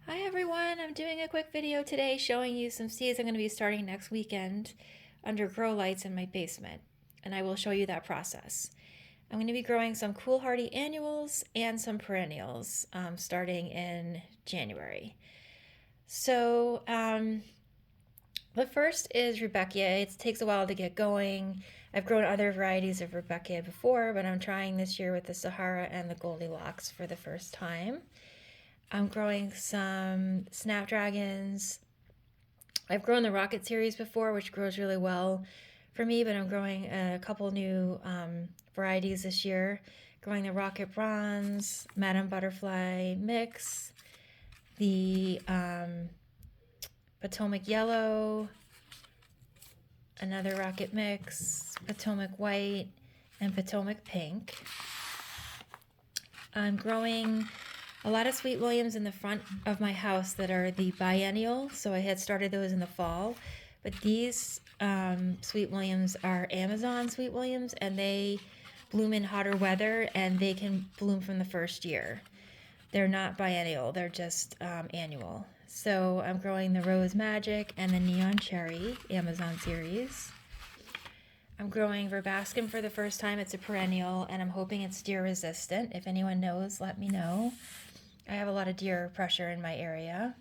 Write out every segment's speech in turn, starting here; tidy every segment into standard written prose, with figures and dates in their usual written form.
Hi everyone, I'm doing a quick video today showing you some seeds I'm going to be starting next weekend under grow lights in my basement, and I will show you that process. I'm going to be growing some cool hardy annuals and some perennials starting in January. So the first is rudbeckia. It takes a while to get going. I've grown other varieties of rudbeckia before, but I'm trying this year with the Sahara and the Goldilocks for the first time. I'm growing some snapdragons. I've grown the rocket series before, which grows really well for me, but I'm growing a couple new varieties this year. Growing the rocket bronze, Madame Butterfly mix, the Potomac yellow, another rocket mix, Potomac white, and Potomac pink. I'm growing a lot of Sweet Williams in the front of my house that are the biennial, so I had started those in the fall. But these Sweet Williams are Amazon Sweet Williams, and they bloom in hotter weather, and they can bloom from the first year. They're not biennial, they're just annual. So I'm growing the Rose Magic and the Neon Cherry Amazon series. I'm growing verbascum for the first time. It's a perennial, and I'm hoping it's deer resistant. If anyone knows, let me know. I have a lot of deer pressure in my area.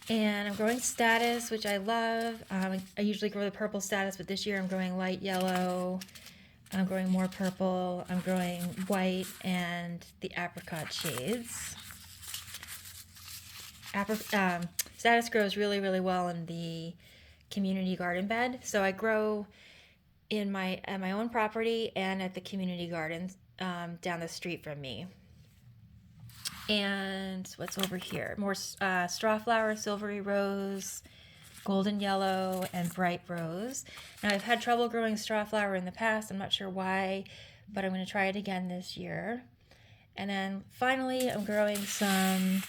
And I'm growing statice, which I love. I usually grow the purple statice, but this year I'm growing light yellow. I'm growing more purple. I'm growing white and the apricot shades. Statice grows really, really well in the community garden bed. So I grow at my own property and at the community gardens down the street from me. And what's over here? More strawflower, silvery rose, golden yellow, and bright rose. Now I've had trouble growing strawflower in the past. I'm not sure why, but I'm going to try it again this year. And then finally I'm growing some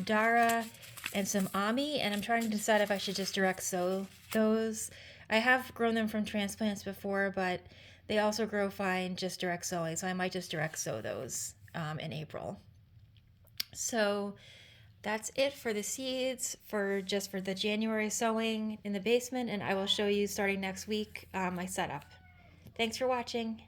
Dara and some Ami, and I'm trying to decide if I should just direct sow those. I have grown them from transplants before, but they also grow fine just direct sowing, so I might just direct sow those in April. So that's it for the seeds for the January sowing in the basement, and I will show you starting next week my setup. Thanks for watching.